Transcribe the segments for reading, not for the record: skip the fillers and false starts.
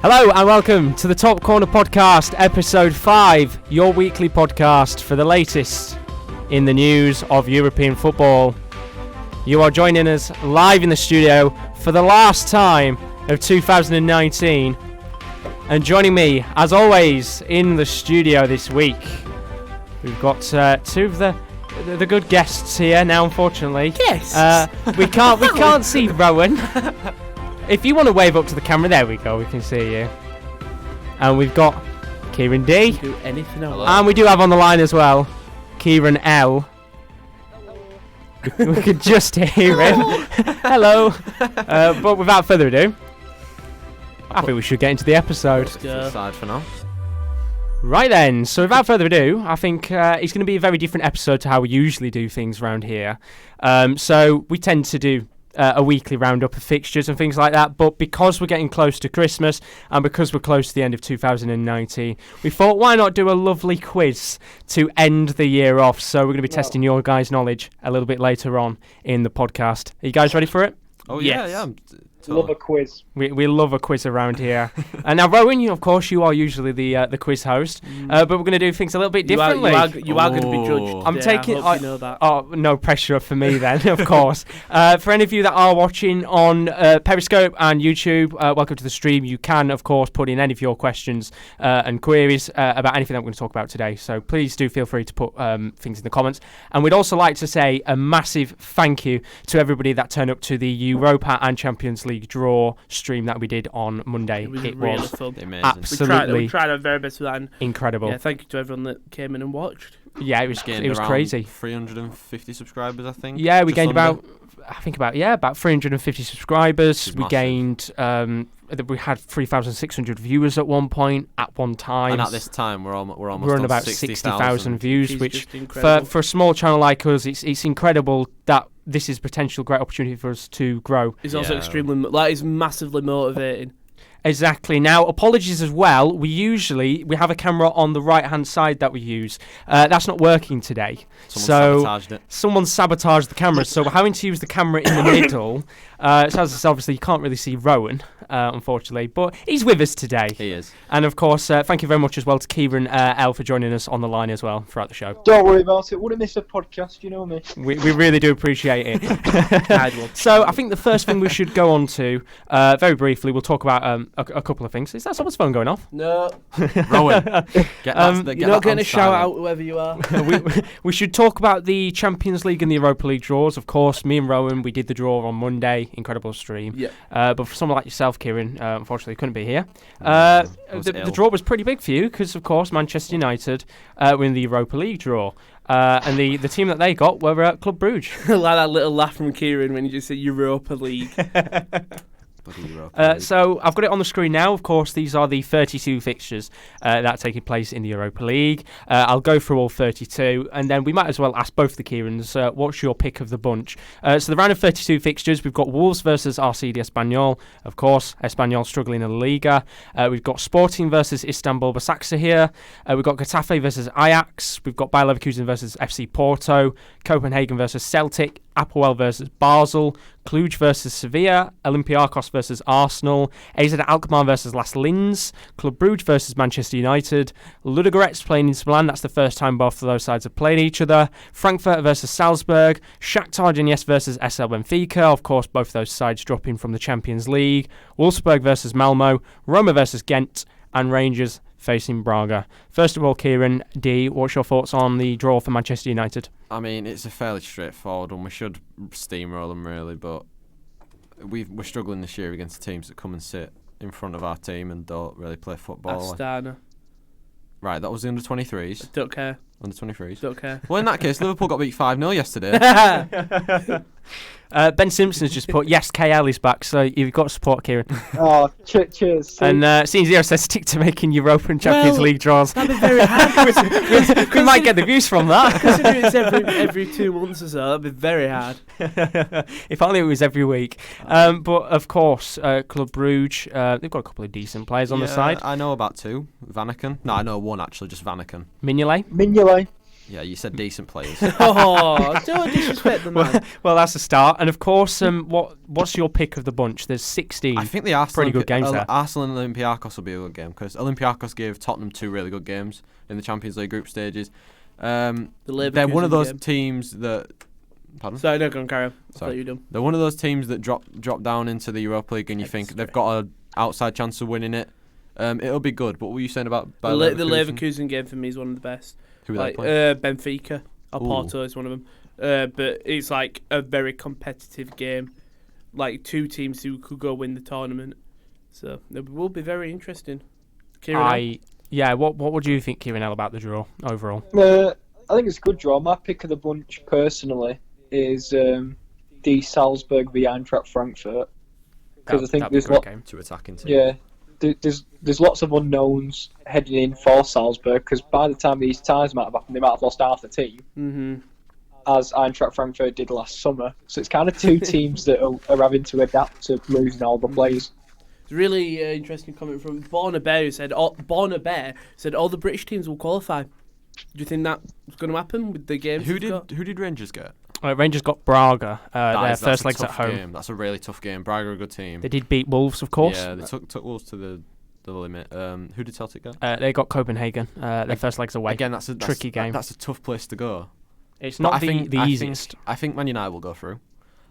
Hello and welcome to the Top Corner Podcast, Episode 5, your weekly podcast for the latest in the news of European football. You are joining us live in the studio for the last time of 2019. And joining me, as always, in the studio this week, we've got two of the good guests here now, unfortunately. Yes! We can't see Rowan. If you want to wave up to the camera, there we go, we can see you. And we've got Kieren D. Do anything else. And we do have on the line as well, Kieran L. We could just hear him. Hello. But without further ado, I think we should get into the episode. Aside for now. Right then, so without further ado, I think it's going to be a very different episode to how we usually do things around here. So we tend to do a weekly roundup of fixtures and things like that, but because we're getting close to Christmas and because we're close to the end of 2019, we thought why not do a lovely quiz to end the year off. So we're going to be testing your guys' knowledge a little bit later on in the podcast. Are you guys ready for it? Oh Yes. yeah. Love a quiz. We love a quiz around here. And now, Rowan, of course, you are usually the quiz host, but we're going to do things a little bit differently. You are going to be judged. I'm today. taking. I hope you know that. Oh, no pressure for me then, of course. For any of you that are watching on Periscope and YouTube, welcome to the stream. You can, of course, put in any of your questions and queries about anything that we're going to talk about today. So please do feel free to put things in the comments. And we'd also like to say a massive thank you to everybody that turned up to the Europa and Champions League draw stream that we did on Monday. It was really fun. Amazing. Absolutely We tried our very best with that. And incredible. yeah, thank you to everyone that came in and watched. Yeah, it was Around crazy. 350 subscribers, I think. Yeah, we Just gained under. about 350 subscribers. Which is We gained we had 3,600 viewers at one point at one time. And at this time, we're almost We're on on about 60,000 views, It's which just incredible. for a small channel like us, it's incredible that this is a potential great opportunity for us to grow. It's also Yeah. extremely, it's massively motivating. Exactly. Now, apologies as well. We have a camera on the right-hand side that we use. That's not working today. Someone sabotaged it. Someone sabotaged the camera, so we're having to use the camera in the middle. So as obviously you can't really see Rowan, unfortunately, but he's with us today. He is. And of course, thank you very much as well to Kieran L for joining us on the line as well throughout the show. Don't worry about it. Wouldn't miss a podcast, you know me. We really do appreciate it. Kind one. So I think the first thing we should go on to, very briefly, we'll talk about a couple of things. Is that someone's phone going off? No, Rowan, get that you're not getting on a shout silent. out, whoever you are. We should talk about the Champions League and the Europa League draws. Of course, me and Rowan, we did the draw on Monday. Incredible stream. Yeah. But for someone like yourself, Kieran, unfortunately couldn't be here. I was The ill. draw was pretty big for you because, of course, Manchester United were in the Europa League draw. And the team that they got were Club Brugge. Like that little laugh from Kieran when you just said Europa League. Bloody Europa League. So I've got it on the screen now. Of course, these are the 32 fixtures that are taking place in the Europa League. I'll go through all 32, and then we might as well ask both the Kierans, what's your pick of the bunch? So the round of 32 fixtures, we've got Wolves versus RC de Espanyol. Of course, Espanyol struggling in La Liga. We've got Sporting versus Istanbul Basaksehir. We've got Getafe versus Ajax. We've got Bayer Leverkusen versus FC Porto. Copenhagen versus Celtic. Apoel versus Basel, Cluj versus Sevilla, Olympiacos versus Arsenal, AZ Alkmaar versus Las Linz, Club Brugge versus Manchester United, Ludogorets playing in Milan, that's the first time both of those sides have played each other, Frankfurt versus Salzburg, Shakhtar Donetsk versus SL Benfica, of course both of those sides dropping from the Champions League, Wolfsburg versus Malmo, Roma versus Ghent, and Rangers facing Braga. First of all, Kieran D, what's your thoughts on the draw for Manchester United? I mean, it's a fairly straightforward one. We should steamroll them, really, but we're struggling this year against teams that come and sit in front of our team and don't really play football. Astana. Right, that was the under-23s. Don't care. Under-23s. Don't care. Well, in that case, Liverpool got beat 5-0 yesterday. Ben Simpson's just put, yes, KL is back, so you've got to support Kieran. Oh, cheers. And Scene0 says, stick to making Europa and Champions Well, League draws. That'd be very hard. We might get the views from that. Considering it's every 2 months or so, that'd be very hard. If only it was every week. But, of course, Club Brugge, they've got a couple of decent players on the side. I know about 2. Vanaken. No, I know 1, actually, just Vanaken. Mignolet. Mignolet. Yeah, you said decent players. Oh, don't disrespect the man. Well, that's a start. And of course, what's your pick of the bunch? There's 16. I think the Arsenal pretty good games there. Arsenal and Olympiacos will be a good game because Olympiacos gave Tottenham 2 really good games in the Champions League group stages. They're one of those teams that. Pardon? Sorry, no, go on, carry on. I Sorry. thought you were done. They're one of those teams that drop down into the Europa League, and you think they've got an outside chance of winning it. It'll be good. But what were you saying about The Leverkusen game for me is one of the best. Who are they playing? Benfica. Porto is one of them. But it's like a very competitive game. Like 2 teams who could go win the tournament. So it will be very interesting. Kieran? What would you think, Kieran, about the draw overall? I think it's a good draw. My pick of the bunch, personally, is the Salzburg v Eintracht Frankfurt. Because I think there's to attacking team. Yeah. There's lots of unknowns heading in for Salzburg because by the time these ties might have happened, they might have lost half the team, as Eintracht Frankfurt did last summer. So it's kind of 2 teams that are having to adapt to losing all the players. It's a really interesting comment from Borna Bear who said, all the British teams will qualify. Do you think that's going to happen with the games? Who did Rangers get? Rangers got Braga. Their first legs at home. Game. That's a really tough game. Braga are a good team. They did beat Wolves, of course. Yeah, they took Wolves to the limit. Who did Celtic get? They got Copenhagen. Their first legs away. Again, that's a tricky game. That's a tough place to go. It's not the easiest. I think Man United will go through.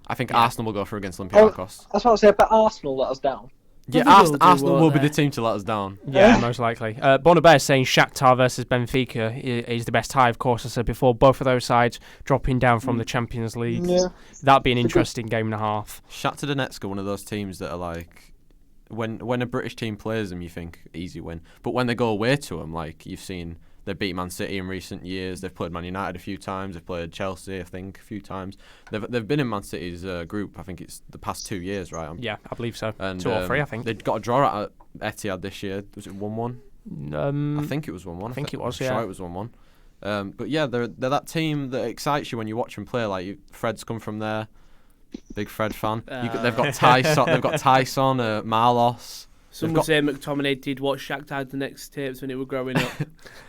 I think Arsenal will go through against Olympiacos. That's what I say. But Arsenal let us down. Yeah, Arsenal will be the team to let us down. Yeah, most likely. Bonabert is saying Shakhtar versus Benfica is the best tie, of course, I said before. Both of those sides dropping down from the Champions League. Yeah. That'd be an interesting game and a half. Shakhtar Donetsk are one of those teams that are like, when a British team plays them, you think, easy win. But when they go away to them, like you've seen, they beat Man City in recent years. They've played Man United a few times. They've played Chelsea, I think, a few times. They've been in Man City's group. I think it's the past 2 years, right? Yeah, I believe so. And, 2 or 3, I think. They got a draw at Etihad this year. Was it 1-1? I think it was 1-1. I think it was. I'm sure it was 1-1. But yeah, they're that team that excites you when you watch them play. Like Fred's come from there. Big Fred fan. They've got Tyson. They've got Tyson, Marlos. Some would say McTominay did watch Shakhtar Donetsk tapes when he was growing up.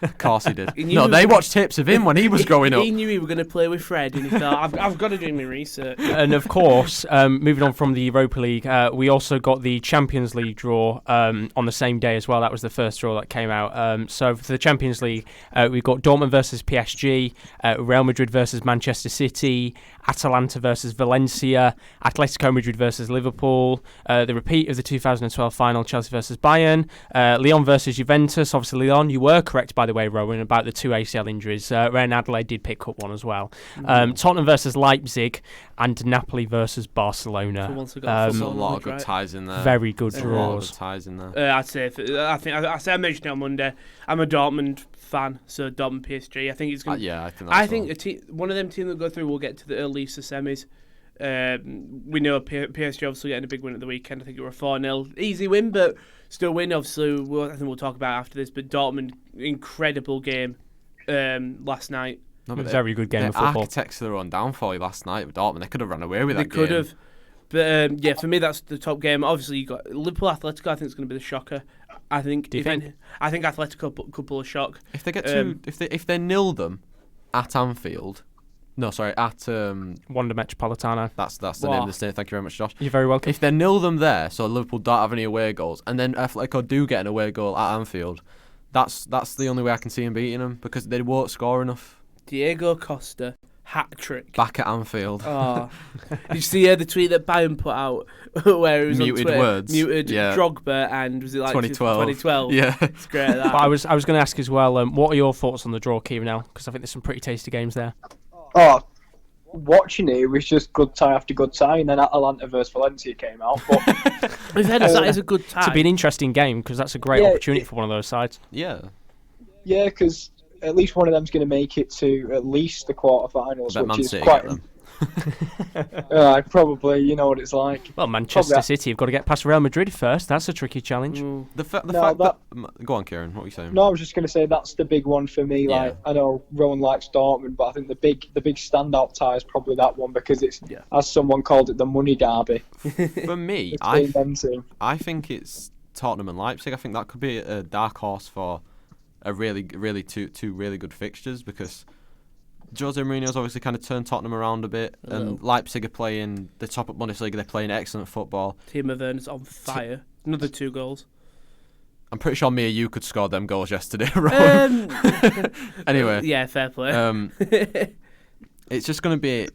Of course he did. They watched tapes of him when he was growing up. He knew he was going to play with Fred, and he thought, I've got to do my research. And of course, moving on from the Europa League, we also got the Champions League draw on the same day as well. That was the first draw that came out. So for the Champions League, we've got Dortmund versus PSG, Real Madrid versus Manchester City, Atalanta versus Valencia, Atletico Madrid versus Liverpool, the repeat of the 2012 final, Chelsea versus Bayern, Lyon versus Juventus. Obviously, Lyon, you were correct, by the way, Rowan, about the 2 ACL injuries. Real Adelaide did pick up one as well. Tottenham versus Leipzig and Napoli versus Barcelona. A lot of good ties in there. Very good draws. A lot of good ties in there. I'd say, I mentioned it on Monday. I'm a Dortmund fan, so Dortmund PSG. I think it's going. I think one of them teams that go through will get to the at least the semis. We know PSG obviously getting a big win at the weekend. I think it was a 4-0 easy win, but still win. Obviously, I think we'll talk about it after this. But Dortmund, incredible game last night. Very good game of football. Architects of their own downfall last night with Dortmund. They could have run away with that game. They could have. But for me, that's the top game. Obviously, you got Liverpool Atletico. I think it's going to be the shocker. I think. I think Atletico could pull a shock. If they get if they nil them at Anfield. No, sorry, at Wanda Metropolitano. That's the name of the stadium. Thank you very much, Josh. You're very welcome. If they nil them there, so Liverpool don't have any away goals, and then Atletico do get an away goal at Anfield, that's the only way I can see them beating them because they won't score enough. Diego Costa hat trick back at Anfield. Oh, did you see the tweet that Bayern put out where it was muted on Twitter, words, Drogba, and was it like 2012? Yeah, it's great. That. But I was going to ask as well. What are your thoughts on the draw, Kieran? Because I think there's some pretty tasty games there. Oh, watching it was just good tie after good tie, and then Atalanta versus Valencia came out. But that is a good tie. It'll be an interesting game because that's a great opportunity for one of those sides. Yeah, because at least one of them's going to make it to at least the quarterfinals, which is quite. Probably, you know what it's like. Well, Manchester City have got to get past Real Madrid first. That's a tricky challenge. The fact that go on, Kieran. What were you saying? No, I was just going to say that's the big one for me. Like I know Rowan likes Dortmund, but I think the big standout tie is probably that one because it's as someone called it the money derby. For me, I think it's Tottenham and Leipzig. I think that could be a dark horse for a really two really good fixtures because Jose Mourinho's obviously kind of turned Tottenham around a bit, and Leipzig are playing the top of Bundesliga. They're playing excellent football. Timo Werner's on fire. Another 2 goals. I'm pretty sure me or you could score them goals yesterday, Rowan. Anyway. Yeah, fair play. It's just going to be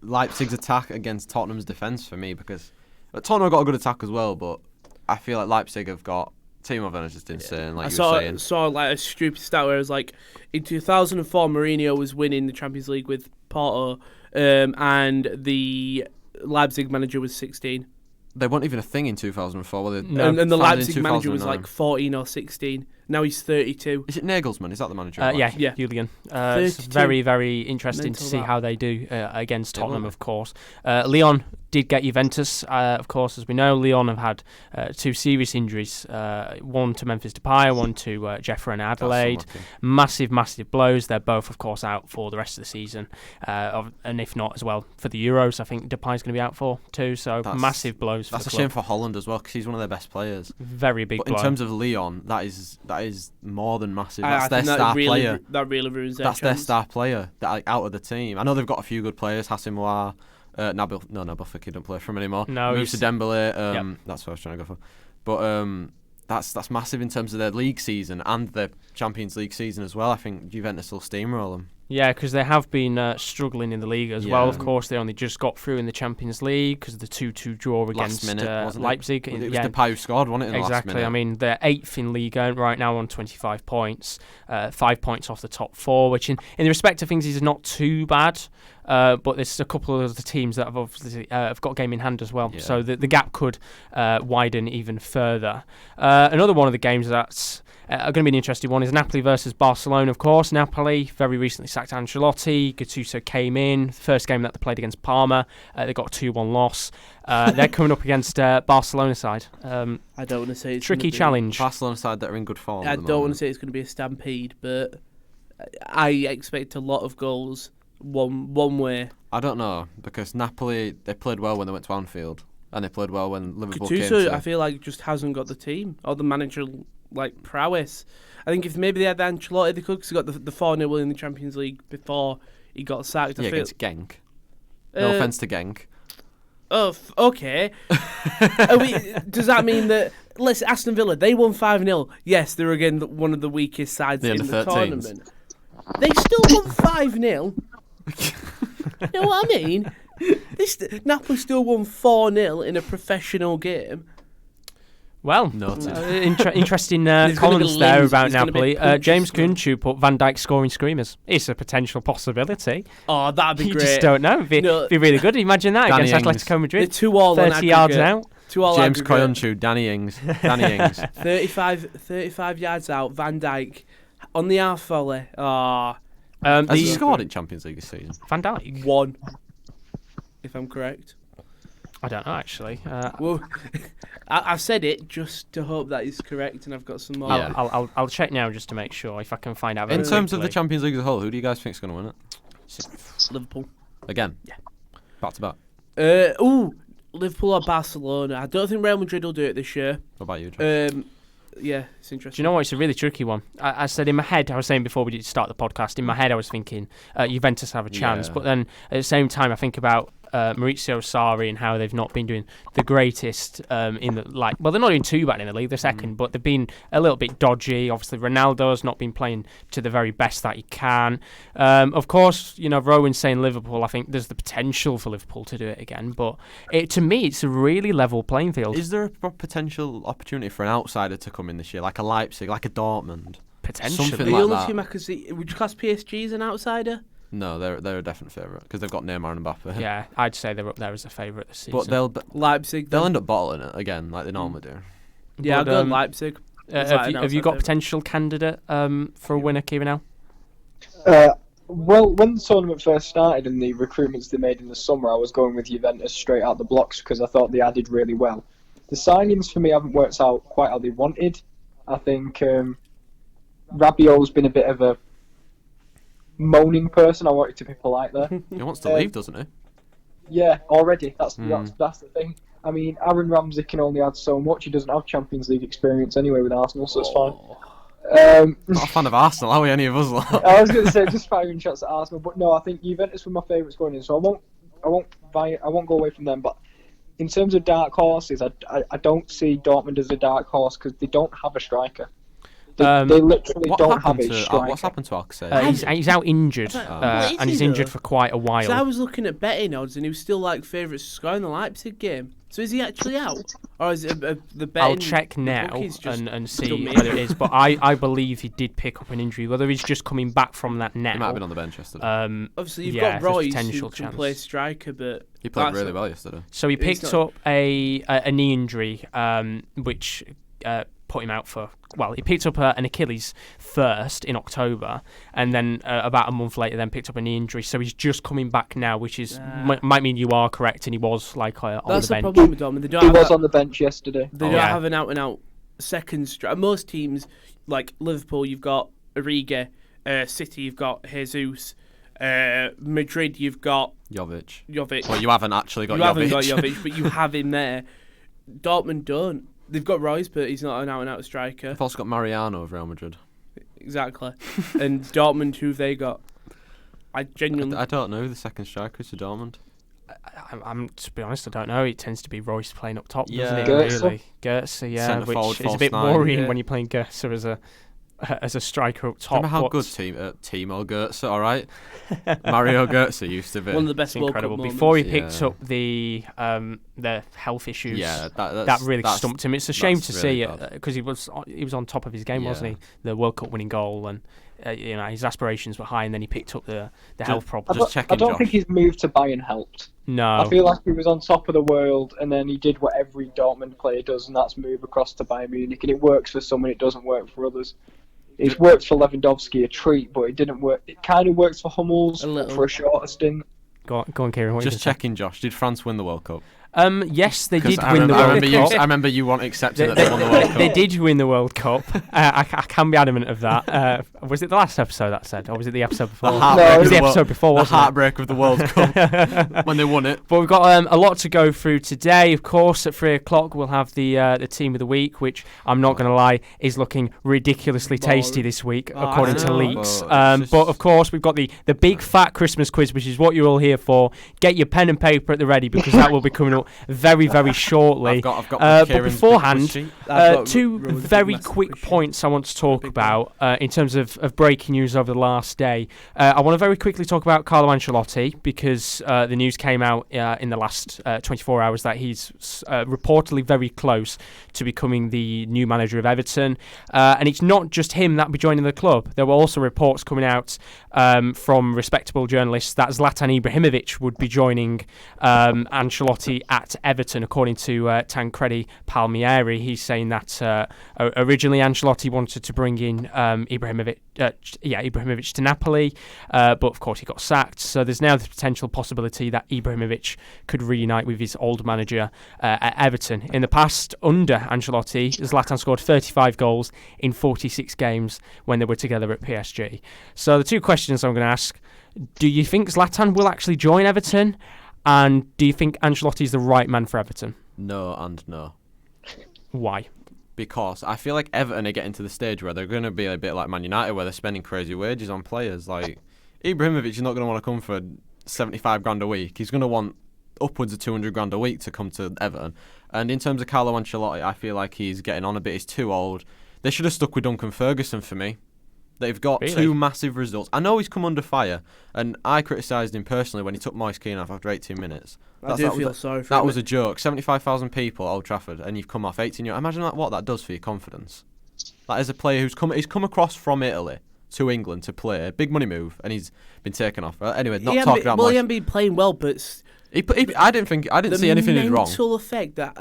Leipzig's attack against Tottenham's defence for me, because Tottenham have got a good attack as well, but I feel like Leipzig have got... Timo Werner's just insane, like you were saying. I saw like a stupid stat where it was like, in 2004, Mourinho was winning the Champions League with Porto, and the Leipzig manager was 16. They weren't even a thing in 2004, were they? No. And the Leipzig manager was like 14 or 16. Now he's 32. Is it Nagelsmann? Is that the manager? Yeah, Julian. It's very, very interesting to see how they do against Tottenham, of course. Lyon did get Juventus, of course, as we know. Lyon have had 2 serious injuries, one to Memphis Depay, one to Jeffrey and Adelaide. Massive, massive blows. They're both, of course, out for the rest of the season, and if not as well for the Euros. I think Depay's going to be out for too, so massive blows for the club. That's a shame for Holland as well, because he's one of their best players. Very big blow. In terms of Lyon, that is more than massive. That's their star player. That really ruins their chance. That's their star player out of the team. I know they've got a few good players. Hassimoir, Nabil Fekir don't play for him anymore. No, Moussa Dembele. That's what I was trying to go for. But that's massive in terms of their league season and their Champions League season as well. I think Juventus will steamroll them. Yeah, because they have been struggling in the league as well. Of course, they only just got through in the Champions League because of the 2-2 draw against Leipzig. It was Depay who scored, wasn't it? Exactly. I mean, they're 8th in Liga right now on 25 points, 5 points off the top 4, which in the respect of things is not too bad. But there's a couple of the teams that have obviously have got a game in hand as well, so the gap could widen even further. Another one of the games that's going to be an interesting one is Napoli versus Barcelona, of course. Napoli very recently sacked Ancelotti. Gattuso came in. The first game that they played against Parma, they got a 2-1 loss. They're coming up against Barcelona side. I don't want to say it's tricky challenge. Barcelona side that are in good form. I don't want to say it's going to be a stampede, but I expect a lot of goals one way. I don't know, because Napoli, they played well when they went to Anfield, and they played well when Liverpool Gattuso, came to... I feel like just hasn't got the team or the manager prowess. I think if maybe they had Ancelotti, they could, because he got the 4-0 win in the Champions League before he got sacked. Against Genk. No offence to Genk. Oh, okay. Does that mean that... Listen, Aston Villa, they won 5-0. Yes, they're again one of the weakest sides in the tournament. They still won 5-0. You know what I mean? Napoli still won 4-0 in a professional game. Well, interesting comments there about Napoli. James Kunchu put Van Dijk scoring screamers. It's a potential possibility. Oh, that'd be great. You just don't know. It'd be really good. Imagine that against Atletico Madrid. 2-all 30 yards out. James Koyuncu, Danny Ings. 35 yards out, Van Dijk on the half volley. Has he scored in Champions League this season? Van Dijk? 1, if I'm correct. I don't know, actually. Well, I've said it just to hope that is correct, and I've got some more. Yeah. I'll check now just to make sure if I can find out. In terms of the Champions League as a whole, who do you guys think is going to win it? Liverpool. Again? Yeah. Back to back? Liverpool or Barcelona. I don't think Real Madrid will do it this year. What about you, Josh? Yeah, it's interesting. Do you know what? It's a really tricky one. I said in my head, I was saying before we did start the podcast, in my head I was thinking Juventus have a chance, but then at the same time I think about Maurizio Sarri and how they've not been doing the greatest in the well, they're not doing too bad in the league, they're second, but they've been a little bit dodgy. Obviously, Ronaldo's not been playing to the very best that he can. Of course, Rowan's saying Liverpool. I think there's the potential for Liverpool to do it again, but to me, it's a really level playing field. Is there a potential opportunity for an outsider to come in this year, like a Leipzig, like a Dortmund? Potentially. Something like that. Team I could see, would you class PSG as an outsider? No, they're a definite favourite because they've got Neymar and Mbappe. Yeah, I'd say they're up there as a favourite this season. But Leipzig. They'll end up bottling it again, like they normally do. Yeah, I'll go Leipzig. Have you got a potential candidate for a winner, Kieran? Well, when the tournament first started and the recruitments they made in the summer, I was going with Juventus straight out the blocks because I thought they added really well. The signings for me haven't worked out quite how they wanted. I think Rabiot's been a bit of a moaning person. I wanted to be polite there. He wants to leave, doesn't he? Yeah, already. That's the thing. I mean, Aaron Ramsey can only add so much. He doesn't have Champions League experience anyway with Arsenal, so it's fine. Not a fan of Arsenal, are we? Any of us? I was going to say just firing shots at Arsenal, but no, I think Juventus were my favourites going in, so I won't go away from them. But in terms of dark horses, I don't see Dortmund as a dark horse because they don't have a striker. They literally don't have a striker. What's happened to Oxford? He's out injured, and he's injured for quite a while. So I was looking at betting odds, and he was still like favourite to score in the Leipzig game. So is he actually out, or is it the betting? I'll check now and see whether it is. But I believe he did pick up an injury. Whether he's just coming back from that now. He might have been on the bench yesterday. Obviously, you've got Royce who can play striker, but he played really well yesterday. So he picked up a knee injury, which put him out for. Well, he picked up an Achilles first in October, and then about a month later, then picked up a knee injury. So he's just coming back now, which is might mean you are correct, and he was like on the bench. That's the problem with Dortmund. He was on the bench yesterday. They don't have an out-and-out second striker. Most teams, like Liverpool, you've got Origi. City, you've got Jesus. Madrid, you've got Jovic. Well, you haven't actually got Jovic. You haven't got Jovic, but you have him there. Dortmund don't. They've got Royce, but he's not an out-and-out striker. They've also got Mariano of Real Madrid. Exactly. And Dortmund, who've they got? I don't know the second striker to Dortmund. I'm to be honest, I don't know. It tends to be Royce playing up top, doesn't it? Goetze. Really, Goetze, yeah, Centre which forward, is a bit false worrying nine. when you're playing Goetze as a striker up top. Remember how good Timo Goetze, all right? Mario Goetze used to be. One of the best incredible. World Cup Before he moments. picked up the health issues, that really stumped him. It's a shame to see really it because he was on top of his game, wasn't he? The World Cup winning goal, and his aspirations were high, and then he picked up the health problem. I don't think his move to Bayern helped. No, I feel like he was on top of the world, and then he did what every Dortmund player does, and that's move across to Bayern Munich, and it works for some, and it doesn't work for others. It's worked for Lewandowski a treat, but it didn't work. It kind of works for Hummels for a shorter stint. Go on, Kieran. Just checking, Josh. Did France win the World Cup? Yes, they did win the World Cup. I remember you weren't accepting that they won the World Cup. They did win the World Cup. I can be adamant of that. Was it the last episode that said, or was it the episode before? It was the episode before, wasn't it? The heartbreak of the World Cup when they won it. But we've got a lot to go through today. Of course, at 3:00 we'll have the team of the week, which I'm not going to lie is looking ridiculously tasty this week, according to leaks. But of course, we've got the big fat Christmas quiz, which is what you're all here for. Get your pen and paper at the ready because that will be coming up very, very shortly. I've got but Kieran's beforehand, two very quick points I want to talk about in terms of breaking news over the last day. I want to very quickly talk about Carlo Ancelotti because the news came out in the last 24 hours that he's reportedly very close to becoming the new manager of Everton. And it's not just him that will be joining the club. There were also reports coming out from respectable journalists that Zlatan Ibrahimovic would be joining Ancelotti at Everton, according to Tancredi Palmieri. He's saying that originally Ancelotti wanted to bring in Ibrahimovic to Napoli, but of course he got sacked. So there's now the potential possibility that Ibrahimovic could reunite with his old manager at Everton. In the past, under Ancelotti, Zlatan scored 35 goals in 46 games when they were together at PSG. So the two questions I'm going to ask: do you think Zlatan will actually join Everton? And do you think Ancelotti is the right man for Everton? No and no. Why? Because I feel like Everton are getting to the stage where they're going to be a bit like Man United, where they're spending crazy wages on players. Like Ibrahimovic is not going to want to come for 75 grand a week. He's going to want upwards of 200 grand a week to come to Everton. And in terms of Carlo Ancelotti, I feel like he's getting on a bit. He's too old. They should have stuck with Duncan Ferguson for me. They've got two massive results. I know he's come under fire, and I criticised him personally when he took Moise Kean off after 18 minutes. I feel sorry for him. That was a joke. 75,000 people at Old Trafford, and you've come off 18 years. Imagine what that does for your confidence. That is a player he's come across from Italy to England to play. Big money move, and he's been taken off. Anyway, not talking about Moise. Well, he hasn't been playing well, but... I didn't see anything is wrong. The mental effect that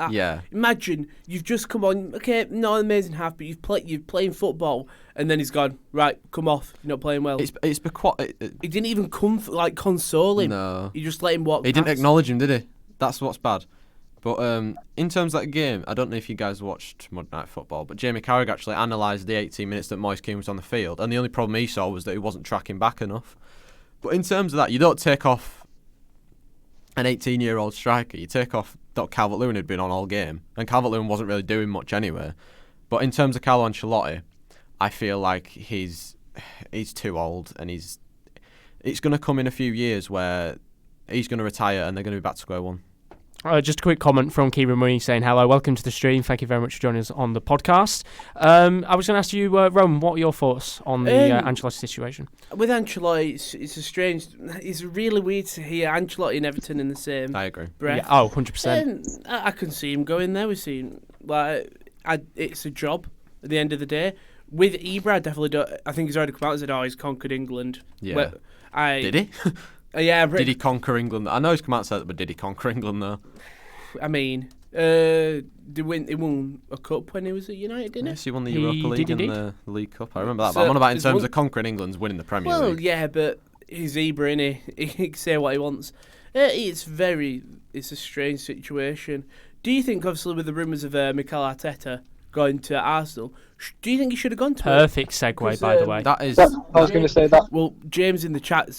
imagine you've just come on, okay, not an amazing half, but you're playing football, and then he's gone, right, come off, you're not playing well. He didn't even console him. No, he just let him walk. He didn't acknowledge him, did he? That's what's bad. But in terms of that game, I don't know if you guys watched Monday Night Football, but Jamie Carragher actually analysed the 18 minutes that Moise Kean was on the field, and the only problem he saw was that he wasn't tracking back enough. But in terms of that, you don't take off an 18-year-old striker. You take off Calvert-Lewin had been on all game, and Calvert-Lewin wasn't really doing much anyway. But in terms of Carlo Ancelotti, I feel like he's too old, and it's going to come in a few years where he's going to retire and they're going to be back to square one. Just a quick comment from Kieren Rowan saying, hello, welcome to the stream. Thank you very much for joining us on the podcast. I was going to ask you, Rowan, what are your thoughts on the Ancelotti situation? With Ancelotti, it's really weird to hear Ancelotti and Everton in the same I agree. breath. Yeah, 100%. I can see him going there. We've seen, it's a job at the end of the day. With Ibra, I definitely don't. I think he's already come out and said, he's conquered England. Yeah. Did he? Yeah. Did he conquer England? I know he's come out and said that, but did he conquer England, though? I mean, he won a cup when he was at United, didn't he? Yes, he won the Europa League and the League Cup. I remember that. But I'm on about in terms of conquering England's winning the Premier League. Well, yeah, but he's Ibra, innit? He can say what he wants. It's a strange situation. Do you think, obviously, with the rumours of Mikel Arteta going to Arsenal, do you think he should have gone to Perfect segue, by the way. That is. I was going to say that. Well, James in the chat,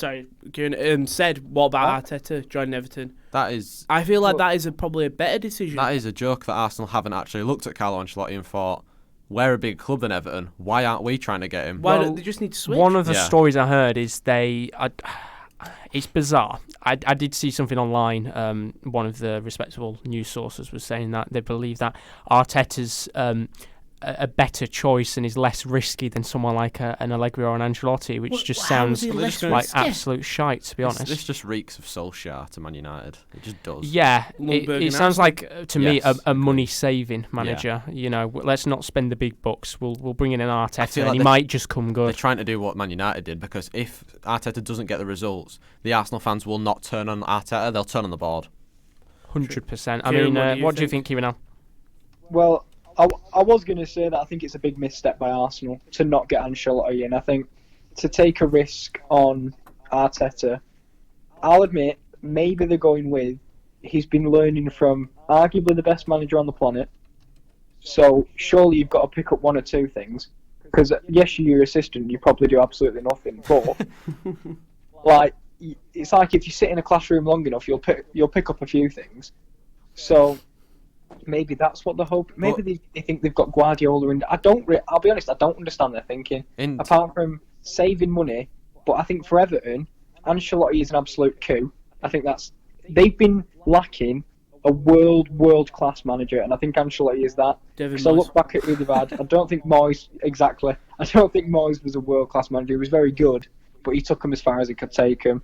Kieran, said, what about Arteta joining Everton? That is. I feel like that is probably a better decision. That is a joke that Arsenal haven't actually looked at Carlo Ancelotti and thought, we're a bigger club than Everton. Why aren't we trying to get him? Why don't they just need to switch? One of the stories I heard is it's bizarre. I did see something online. One of the respectable news sources was saying that they believe that Arteta's a better choice and is less risky than someone like an Allegri or an Ancelotti, which just sounds like absolute shite, to be honest. This just reeks of Solskjaer to Man United. It just does. Yeah, it sounds like, to me, a money-saving manager. Yeah. You know, let's not spend the big bucks. We'll bring in an Arteta, and he might just come good. They're trying to do what Man United did, because if Arteta doesn't get the results, the Arsenal fans will not turn on Arteta, they'll turn on the board. 100%. I mean, what do you think, Kieran? Well, I was going to say that I think it's a big misstep by Arsenal to not get Ancelotti in. I think to take a risk on Arteta, I'll admit, maybe they're going with, he's been learning from arguably the best manager on the planet, so surely you've got to pick up one or two things, because yes, you're your assistant, you probably do absolutely nothing, but it's like if you sit in a classroom long enough, you'll pick up a few things. So maybe that's what they hope. Maybe they think they've got Guardiola, and I'll be honest, I don't understand their thinking. Apart from saving money, but I think for Everton, Ancelotti is an absolute coup. I think they've been lacking a world class manager, and I think Ancelotti is that. Because I look back at really bad. I don't think Moyes was a world class manager. He was very good, but he took him as far as he could take him.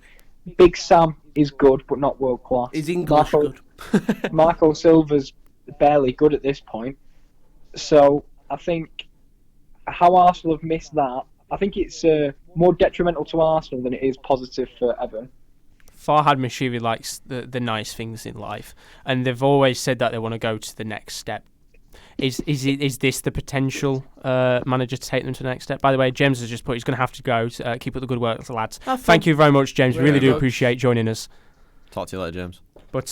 Big Sam is good, but not world class. Is English good? Marco Silva's barely good at this point. So I think how Arsenal have missed that, I think it's more detrimental to Arsenal than it is positive for Everton. Farhad Mashiri likes the nice things in life, and they've always said that they want to go to the next step. Is this the potential manager to take them to the next step? By the way, James has just put he's going to have to go. Keep up the good work, lads. Thank you very much, James. Really do appreciate joining us. Talk to you later, James. But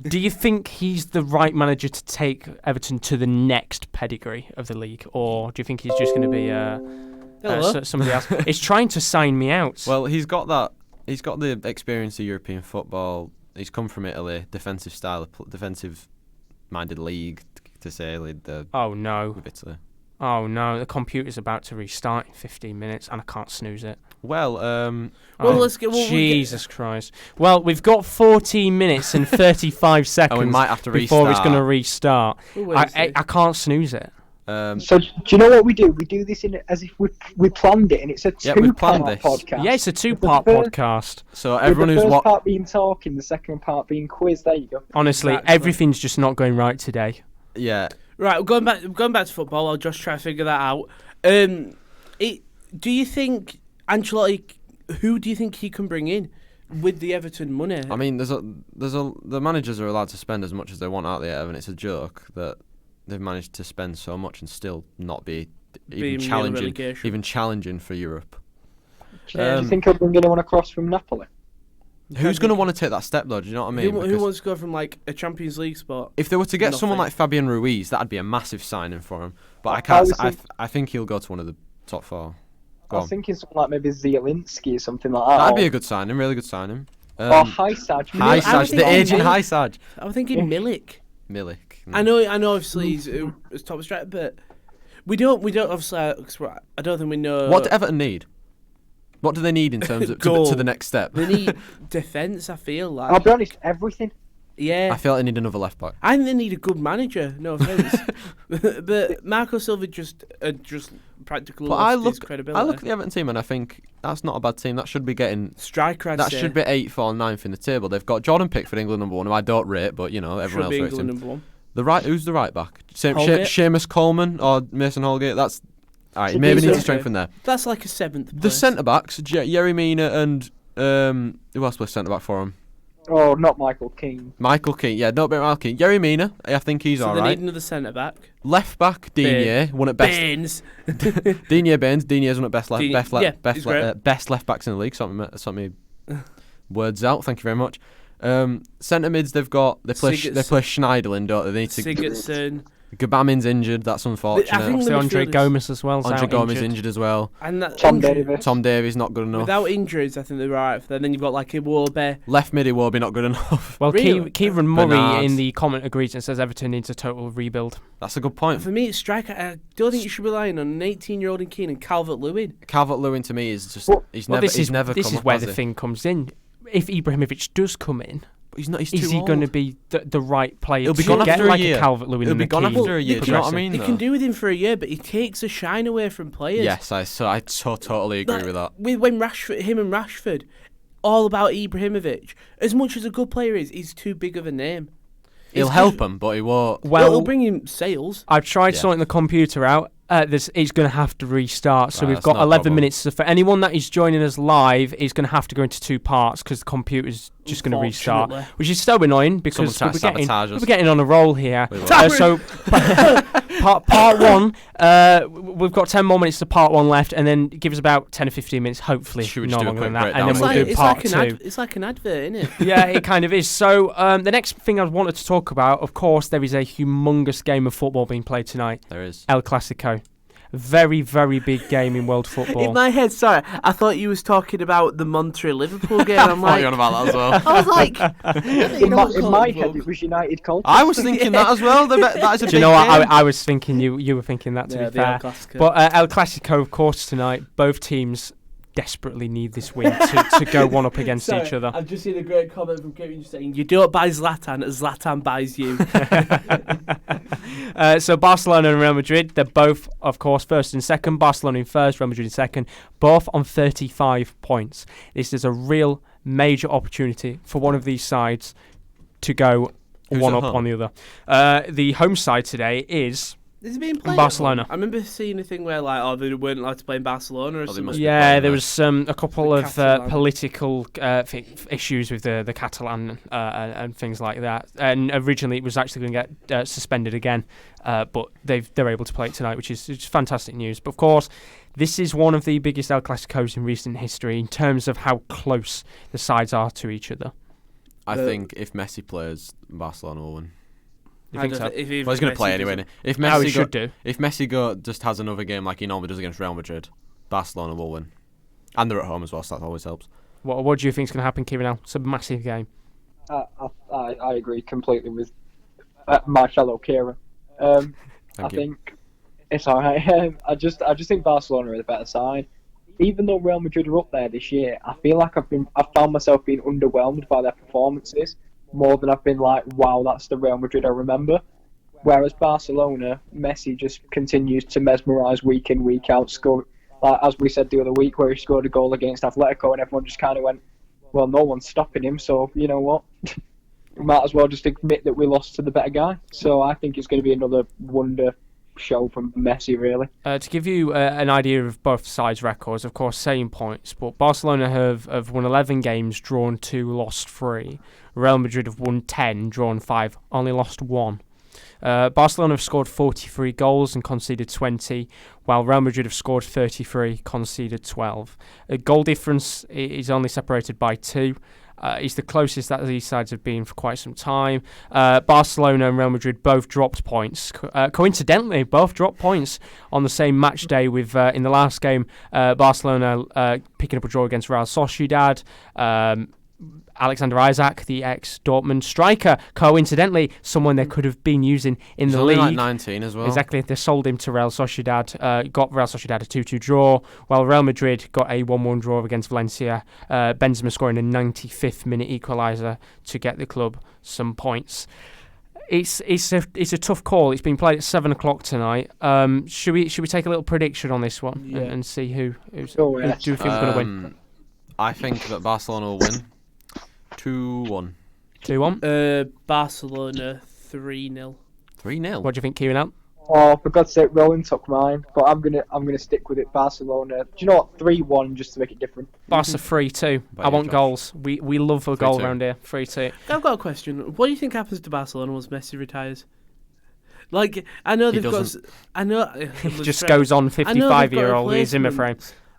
do you think he's the right manager to take Everton to the next pedigree of the league, or do you think he's just going to be somebody else? He's trying to sign me out. Well, he's got that. He's got the experience of European football. He's come from Italy, defensive-minded league, to say. Oh no! With Italy. Oh no! The computer's about to restart in 15 minutes, and I can't snooze it. Well, let's get. Jesus Christ! Well, we've got 14 minutes and 35 seconds. And we might have to before it's going to restart. I can't snooze it. So do you know what we do? We do this as if we planned it, and it's a two-part podcast. Yeah, it's a two-part podcast. So everyone who's the first part being talking, the second part being quiz. There you go. Honestly, everything's just not going right today. Yeah. Right, going back to football. I'll just try to figure that out. Do you think Ancelotti? Who do you think he can bring in with the Everton money? I mean, the managers are allowed to spend as much as they want out there, and it's a joke that they've managed to spend so much and still not be even challenging for Europe. Do you think he'll bring anyone across from Napoli? Who's going to want to take that step, though? Do you know what I mean? Who wants to go from like a Champions League spot? If they were to get someone like Fabian Ruiz, that'd be a massive signing for him. But I think he'll go to one of the top four. I was thinking something like maybe Zielinski or something like that. That'd be a good signing, really good signing. Or Hysaj. The aging Hysaj. I was thinking Milik. No. I know. Obviously, he's top striker, but We don't obviously. I don't think we know. What do Everton need? What do they need in terms of to the next step? They need defence. I feel like. I'll be honest, everything. Yeah. I feel like they need another left back. I think they need a good manager. No offence, but Marco Silva just practically lost his credibility. I look at the Everton team and I think that's not a bad team. That should be getting striker. That should be 8th or 9th in the table. They've got Jordan Pickford, England number 1, who I don't rate, but everyone else rates him. Number 1. Who's the right back? Seamus Coleman or Mason Holgate? That's all right. Maybe need to strengthen there. That's like a 7th place. The centre backs, Yerry Mina and who else plays centre back for him? Oh, not Michael Keane. Michael Keane, yeah, not Michael Keane. Yerry Mina, I think he's all right. So they need another centre back. Left back, Digne, one at best. Baines. Digne Baines. Digne's one at best best left backs in the league. Sort me words out. Thank you very much. Centre mids, they play Schneiderlin, don't they? They need to. Sigurdsson. Gabamin's injured. That's unfortunate. Obviously, Andre Gomes as well. Andre Gomes injured as well. And Tom Davies. Tom Davies not good enough. Without injuries, I think they're right for them. Then you've got like Iwobi. Left mid Iwobi not good enough. Well, Really? Kieran Murray in the comment agrees and says Everton needs a total rebuild. That's a good point. For me, it's striker. I don't think you should be relying on an 18-year-old in Keane and Calvert-Lewin. Calvert-Lewin to me is just This is where the thing comes in. If Ibrahimovic does come in. He's not. He's is too he going to be the right player? He'll be gone after a year. Calvert-Lewin. He'll be gone after a year. Do you know what I mean? They can do with him for a year, but he takes the shine away from players. Yes, I totally agree with that. When him and Rashford, all about Ibrahimovic. As much as a good player is, he's too big of a name. He'll help him, but he won't. Well, it'll bring him sales. I've tried sorting the computer out. It's going to have to restart. So we've got 11 minutes. For anyone that is joining us live, is going to have to go into 2 parts because the computer's just going to restart, which is so annoying because we're getting on a roll here. So part 1, we've got 10 more minutes to part 1 left, and then give us about 10 or 15 minutes, hopefully, no longer than that, and then we'll do part 2. It's like an advert, isn't it? Yeah, it kind of is. So the next thing I wanted to talk about, of course, there is a humongous game of football being played tonight. There is. El Clasico. Very, very big game in world football. In my head, sorry, I thought you was talking about the Montreal-Liverpool game. I'm like, on about that as well. I was like, in my head, it was United Colchester. I was thinking that as well. That is a Do you know what? I was thinking you were thinking that, to be fair. But El Clasico, of course, tonight, both teams desperately need this win to go one up against each other. I've just seen a great comment from Kieran saying, "You don't buy Zlatan, Zlatan buys you." So Barcelona and Real Madrid, they're both, of course, first and second. Barcelona in first, Real Madrid in second, both on 35 points. This is a real major opportunity for one of these sides to go one up on the other. The home side today is Barcelona. I remember seeing a thing where they weren't allowed to play in Barcelona or something. Yeah, there was a couple of political issues with the Catalan and things like that. And originally it was actually going to get suspended again, but they're able to play it tonight, which is fantastic news. But of course, this is one of the biggest El Clasicos in recent history in terms of how close the sides are to each other. I think if Messi plays, Barcelona will win. You think so? He's going to play anyway. If Messi just has another game like he normally does against Real Madrid, Barcelona will win. And they're at home as well, so that always helps. What do you think is going to happen, Kieran? It's a massive game. I agree completely with my fellow Kieran. I think it's all right. I just think Barcelona are the better side. Even though Real Madrid are up there this year, I feel like I've found myself being underwhelmed by their performances more than I've been like, wow, that's the Real Madrid I remember. Whereas Barcelona, Messi just continues to mesmerise week in, week out. Score, as we said the other week, where he scored a goal against Atletico, and everyone just kind of went, well, no one's stopping him, so you know what? We might as well just admit that we lost to the better guy. So I think it's going to be another wonder show from Messi, really. To give you an idea of both sides' records, of course, same points, but Barcelona have won 11 games, drawn 2, lost 3. Real Madrid have won 10, drawn 5, only lost 1. Barcelona have scored 43 goals and conceded 20, while Real Madrid have scored 33, conceded 12. Goal difference is only separated by 2. It's the closest that these sides have been for quite some time. Barcelona and Real Madrid both dropped points. Coincidentally, both dropped points on the same match day with, in the last game, Barcelona picking up a draw against Real Sociedad. Alexander Isak, the ex-Dortmund striker, coincidentally, someone they could have been using in the league. He's only like 19 as well. Exactly. They sold him to Real Sociedad, got Real Sociedad a 2-2 draw, while Real Madrid got a 1-1 draw against Valencia. Benzema scoring a 95th minute equaliser to get the club some points. It's a tough call. It's been played at 7 o'clock tonight. Should we take a little prediction on this one and see who do you think is going to win? I think that Barcelona will win 2-1. 2-1. Barcelona 3-0. 3-0. What do you think, Kieran? Oh, for God's sake, Rowan took mine, but I'm gonna stick with it. Barcelona. Do you know what? 3-1, just to make it different. Barca 3-2. I want goals. We love a goal around here. 3-2. I've got a question. What do you think happens to Barcelona once Messi retires? Like, I know they've got. I know he just goes on 55-year-old in Zimmer frame.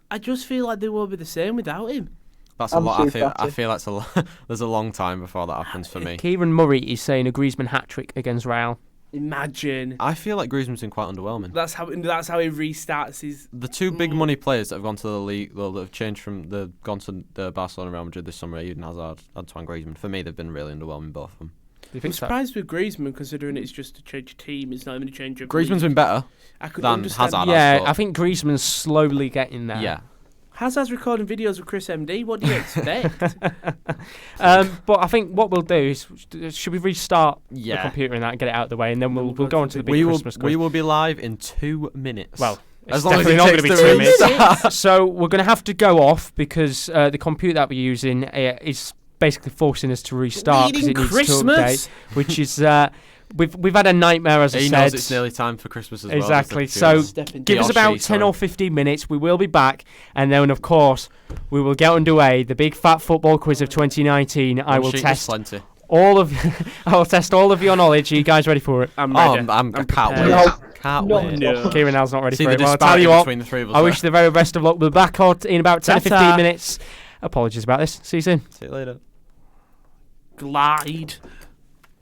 I just feel like they won't be the same without him. That's a lot. I feel that's a lot. There's a long time before that happens for me. Kieran Murray is saying a Griezmann hat-trick against Real. Imagine. I feel like Griezmann's been quite underwhelming. That's how he restarts his. The two big money players that have gone to the league, that have changed from gone to the Barcelona Real Madrid this summer, Eden Hazard, Antoine Griezmann. For me, they've been really underwhelming, both of them. I'm surprised with Griezmann, considering it's just a change of team. It's not even a change of. Griezmann's been better than Hazard. Yeah, I think Griezmann's slowly getting there. Yeah. Hazard's recording videos with Chris MD. What do you expect? But I think what we'll do is, should we restart the computer and that and get it out of the way, and then we'll go on to the big Christmas quiz. We will be live in 2 minutes. Well, as long as definitely not going to be 2 minutes. So we're going to have to go off because the computer that we're using is basically forcing us to restart because it needs to update, which is. We've had a nightmare, as I said. He knows it's nearly time for Christmas as well. Exactly. So give us about 10 or 15 minutes. We will be back. And then, of course, we will get underway. The big fat football quiz of 2019. I will test all of your knowledge. Are you guys ready for it? I'm ready. I can't wait. No. Kieran Al's not ready for it. Well, I'll tell you what. I wish the very best of luck. We'll be back in about 10 or 15 minutes. Apologies about this. See you soon. See you later. Glide.